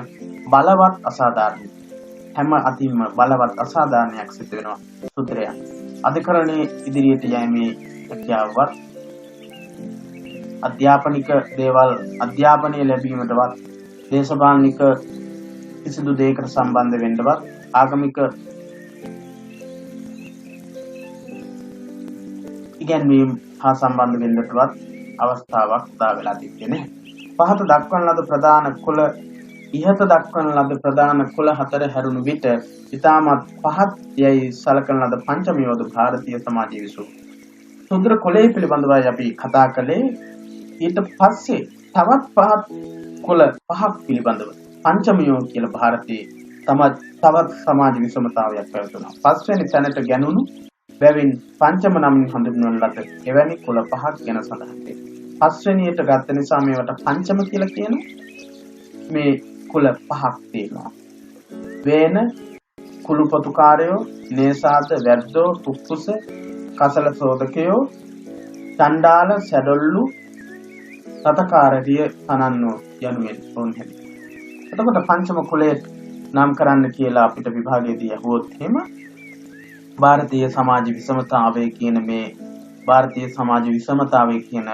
බලවත් අසාධාරණයක් සිදු වෙනවා ශුද්‍රයන්. අධිකරණයේ ඉදිරියට යෑමේ හැකියාවවත් අධ්‍යාපනික දේවල් අධ්‍යාපනය ලැබීමටවත් දේශපාලනික කිසිදු දෙයකට සම්බන්ධ වෙන්නවත් ආගමික ඉගැන්වීම් හා සම්බන්ධ වෙන්නටවත් අවස්ථාවක් උදා වෙලා තිබෙන්නේ නැහැ. පහත දක්වන ලද ප්‍රධාන කුල ඉහත දක්වන ලද ප්‍රධාන කුල හතර හැරුණු විට ඉතාමත් පහත් යයි සලකන ලද පංචමයෝද ಭಾರತೀಯ සමාජයේ විසූ. ශුද්‍ර කුලයේ පිළිබඳවයි අපි කතා කළේ. ඊට පස්සේ තවත් පහත් කුල පහක් පිළිබඳව පංචමයෝ කියලා ಭಾರತೀಯ තවත් සමාජ විෂමතාවයක් පැවතුණා. පස්වෙනි තැනට ගැනුණු බැවින් පංචම නමින් හඳුන්වන ලද එවැනි කුල පහක් ගැන සඳහන් වේ. පස්වෙනියට ගත්ත නිසා මේවට පංචම කියලා කියනවා. මේ කුල පහක් තියෙනවා. වේන, කුළුපොතුකාරයෝ, නේසාද, වැද්දෝ, පුක්කුස, කසල සෝදකයෝ, චණ්ඩාල, සැඩොල්ලු, රතකාරරිය තනන්නෝ යනුවෙන් වුන් හැටි. එතකොට පංචම කුලයේ නම් කරන්න කියලා අපිට විභාගයේදී අහුවොත් එහෙම ಭಾರತೀಯ සමාජ විෂමතාවය කියන මේ ಭಾರತೀಯ සමාජ විෂමතාවය කියන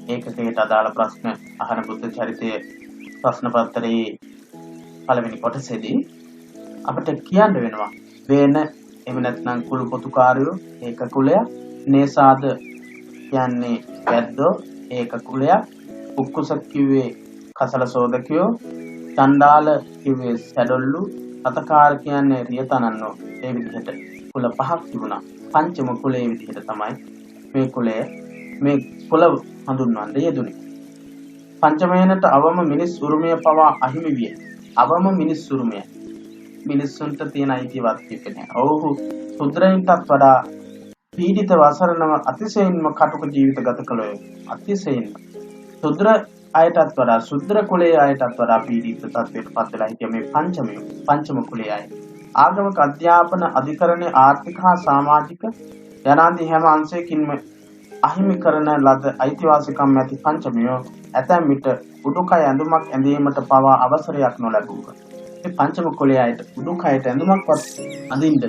ඒකකයට අදාළ ප්‍රශ්න අහන බුද්ධ චරිතයේ ප්‍රශ්න පත්‍රයේ පළවෙනි කොටසේදී අපිට කියන්න වෙනවා වේන එහෙම නැත්නම් කුළු පොතුකාරයෝ ඒක කුලයක්, නේසාද කියන්නේ වැද්දෝ ඒක කුලයක්, උක්කුස කිව්වේ කසල සෝදකයෝ, චණ්ඩාල කිව්වේ සැඩොල්ලු, රතකාර කියන්නේ රියතනන්නෝ. ඒ විදිහට කුල පහක් තිබුණා. පංචම කුලයේ විදිහට තමයි මේ කුල හඳුන්වන්නේ යෙදුනේ. පංචමයනට අවම මිනිස් උරුමය පවා අහිමි විය. අවම මිනිස් උරුමය මිනිස්සුන්ට තියෙන අයිතිවත් තිබෙන්නේ. ඔව්හු සුද්‍රයන්ටත් වඩා පීඩිත වසරණව අතිශයින්ම කටුක ජීවිත ගත කළේ. අතිශයින්ම සුද්‍ර අයටත් වඩා සුද්‍ර කුලයේ අයටත් වඩා පීඩිත තත්ත්වයට පත් වෙලා හිටිය මේ පංචම කුලයේ අය. ආගමික අධ්‍යාපන අධිකරණයේ ආර්ථික හා සමාජික යනාදී හැම අංශයකින්ම අහිමි කරන ලද අයිතිවාසිකම් ඇති පංචමයෝ ඇතැම් විට උඩුකය ඇඳුමක් ඇඳීමට පවා අවසරයක් නොලැබුවා. මේ පංචම කුලයේ අයට උඩුකයට ඇඳුමක්වත් අඳින්න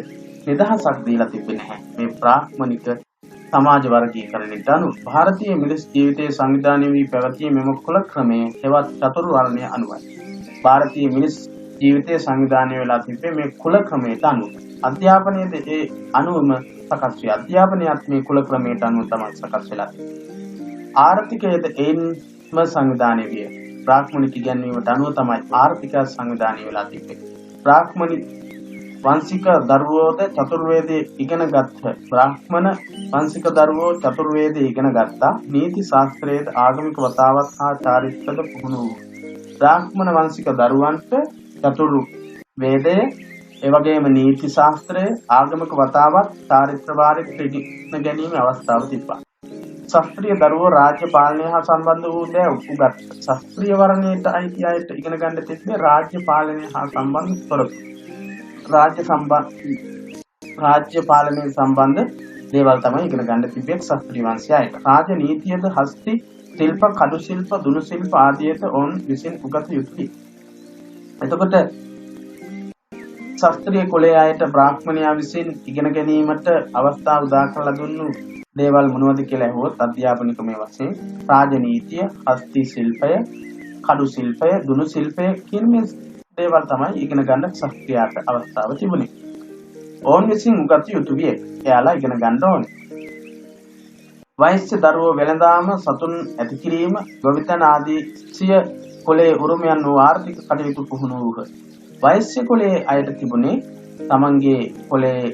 නිදහසක් දීලා තිබෙන්නේ නැහැ. මේ බ්‍රාහ්මණික සමාජ වර්ගීකරණයට අනුව ಭಾರತೀಯ මිනිස් ජීවිතයේ සංවිධානය වී පැවතිය මෙම කුල ක්‍රමයේ හෙවත් චතුරු වර්ණය අනුවයි. ಭಾರತೀಯ මිනිස් ජීවිතයේ සංවිධානය වෙලා තිබෙන්නේ මේ කුල ක්‍රමයට අනුව. අධ්‍යාපනයේද ඒ අනුවම සකස් වේ. අධ්‍යාපනයත් මේ කුල ක්‍රමයට අනුව තමයි සකස් වෙලා තියෙන්නේ. ආර්ථිකයේද එයින්ම සංවිධානය විය. බ්‍රාහ්මණික ඉගැන්වීමට අනුව තමයි ආර්ථිකය සංවිධානය වෙලා තිබෙන්නේ. බ්‍රාහ්මණික වංශික දරුවෝද චතුර්වේදයේ ඉගෙන ගත්ත. බ්‍රාහ්මණ වංශික දරුවෝ චතුර්වේදයේ ඉගෙන ගත්තා. නීති ශාස්ත්‍රයේද ආගමික වතාවත් හා චාරිත්‍රද පුහුණු වූ. බ්‍රාහ්මණ වංශික දරුවන්ට චතුර්වේදය එවැගේම නීති ශාස්ත්‍රය ආගමික වතාවත් චාරිත්‍ර වාරිත්‍ර ඉගෙන ගැනීමේ අවස්ථාව තිබ්බා. ශාස්ත්‍රීය දරුවෝ රාජ්‍ය පාලනය හා සම්බන්ධ වූ දෑ උගත්. ශාස්ත්‍රීය වර්ණයට අයිති අයට ඉගෙන ගන්න තිබෙන්නේ රාජ්‍ය පාලනය හා සම්බන්ධ තොරතුරු. රාජ්‍ය පාලනයේ සම්බන්ධ දේවල් තමයි ඉගෙන ගන්න තිබෙන්නේ ශාස්ත්‍රීය වංශයයට. රාජ නීතියද හස්ති ශිල්ප, කඩු ශිල්ප, දුනු ශිල්ප ආදියට ඔවුන් විසින් උගත යුතුයි. එතකොට ශාස්ත්‍රීය කුලයේ අයට බ්‍රාහ්මණයා විසින් ඉගෙන ගැනීමට අවස්ථාව උදා කරලා දුන්නු දේවල් මොනවද කියලා අහුවොත් අධ්‍යාපනිකමේ වශයෙන් රාජ නීතිය, හස්ති ශිල්පය, කඩු ශිල්පය, දුනු ශිල්පය කියන මේ දේවල් තමයි ඉගෙන ගන්න ශාස්ත්‍රීයට අවස්ථාව තිබුණේ. ඕන් විසින් උගත යුතු විය. එයාලා ඉගෙන ගන්න ඕනේ. වෛශ්‍ය දරුවෝ වෙළඳාම, සතුන් ඇති කිරීම, ගොවිතැන ආදී සිය කුලයේ උරුමයන් වූ ආර්ථික කටයුතු පුහුණු වූහ. වෛශ්‍ය කුලයේ අයට තිබුණේ තමන්ගේ කුලයේ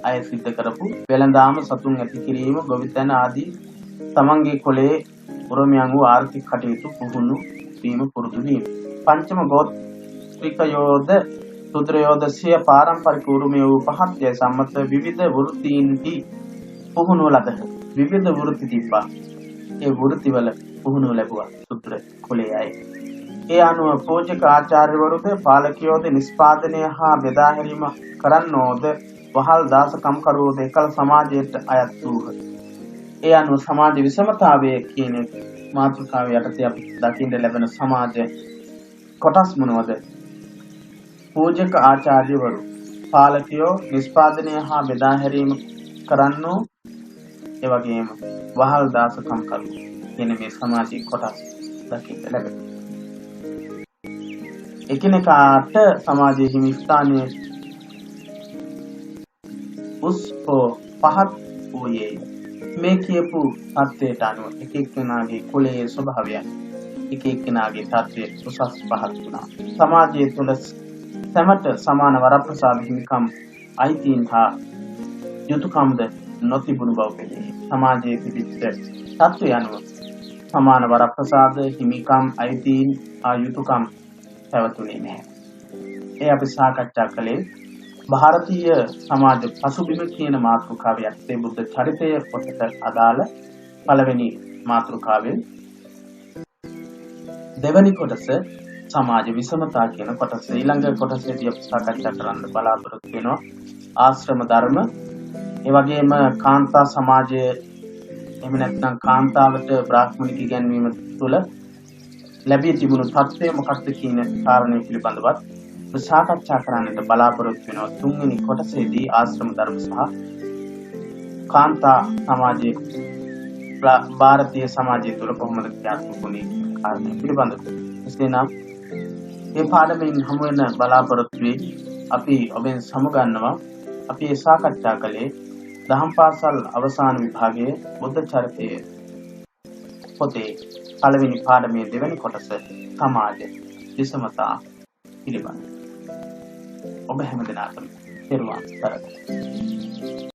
අය සිද්ධ කරපු වෙළඳාම, සතුන් ඇති කිරීම, ගොවිතැන ආදී තමන්ගේ කුලයේ උරුමයන් වූ ආර්ථික කටයුතු පුහුණු වීම පුරුදු වීම. පංචම ගෝත්‍රිකයෝද සුද්‍රයෝද සිය පාරම්පරික උරුමය වූ පහත් යයි සම්මත විවිධ වෘත්තීන්හි පුහුණුව ලදහ. විවිධ වෘත්ති තිබ්බා. ඒ වෘත්තිවල පුහුණුව ලැබුවා සුද්‍ර කුලයේ අය. ඒ අනුව පූජක ආචාර්යවරුද පාලකයෝද නිෂ්පාදනය හා බෙදා හැරීම කරන්නෝද වහල් දාසකම් කරුවෝද එකල සමාජයට අයත් වූහ. ඒ අනුව සමාජ විෂමතාවය කියන මාතෘකාව යටතේ අපි දකින්න ලැබෙන සමාජ කොටස් මොනවද? පූජක ආචාර්යවරු, පාලකයෝ, නිෂ්පාදනය හා බෙදා හැරීම කරන්නෝ, ඒ වගේම වහල් දාසකම් කරුවෝ කියන මේ සමාජයේ කොටස් දකින්න ලැබෙනවා. එකිනෙකාට සමාජයේ හිමි ස්ථානයේ උස් හෝ පහත් වූයේ මේ කියපු තත්ත්වයට අනුව එක එක්කෙනාගේ කුලයේ ස්වභාවයන් එක එක්කෙනාගේ තත්ත්වයේ උසස් පහත් වුණා. සමාජය තුළ සැමට සමාන වරප්‍රසාද හිමිකම් අයිතීන් හා යුතුයකම්ද නොතිබුණු බව පෙනේ. සමාජයේ තිබිච්ච තත්ත්වය අනුව සමාන වරප්‍රසාද හිමිකම් අයිතීන් හා යුතුයකම් පැවතුනේ නැහැ. ඒ අපි සාකච්ඡා කළේ ಭಾರತೀಯ සමාජ පසුබිම කියන මාතෘකාවේ යටතේ බුද්ධ චරිතය පොතට අදාළ පළවෙනි මාතෘකාවෙන් දෙවැනි කොටස සමාජ විෂමතා කියන කොටස ඊළඟ කොටසේදී අපි සාකච්ඡා කරන්න බලාපොරොත්තු වෙනවා ආශ්‍රම ධර්ම ඒ වගේම කාන්තා සමාජයේ එහෙම නැත්නම් කාන්තාවට බ්‍රාහ්මණික ඉගැන්වීම තුළ ලැබී තිබුණු තත්ත්වය මොකක්ද කියන කාරණේ පිළිබඳවත් සාකච්ඡා කරන්නට බලාපොරොත්තු වෙනවා තුන්වෙනි කොටසේදී ආශ්‍රම ධර්ම සහ කාන්තා සමාජයේ ಭಾರತೀಯ සමාජය තුළ කොහොමද ක්‍රියාත්මක වුනේ කාරණේ පිළිබඳව. එසේනම් මේ පාඩමෙන් හමු වෙන බලාපොරොත්තු වෙයි අපි ඔබෙන් සමුගන්නවා අපි මේ සාකච්ඡා කළේ දහම් පාසල් අවසාන විභාගයේ බුද්ධ චරිතයේ පොතේ පළවෙනි පාඩමේ දෙවෙනි කොටස සමාජ විෂමතා පිළිබඳව. ඔබ හැම දිනකටම පෙරවන් කරගන්න.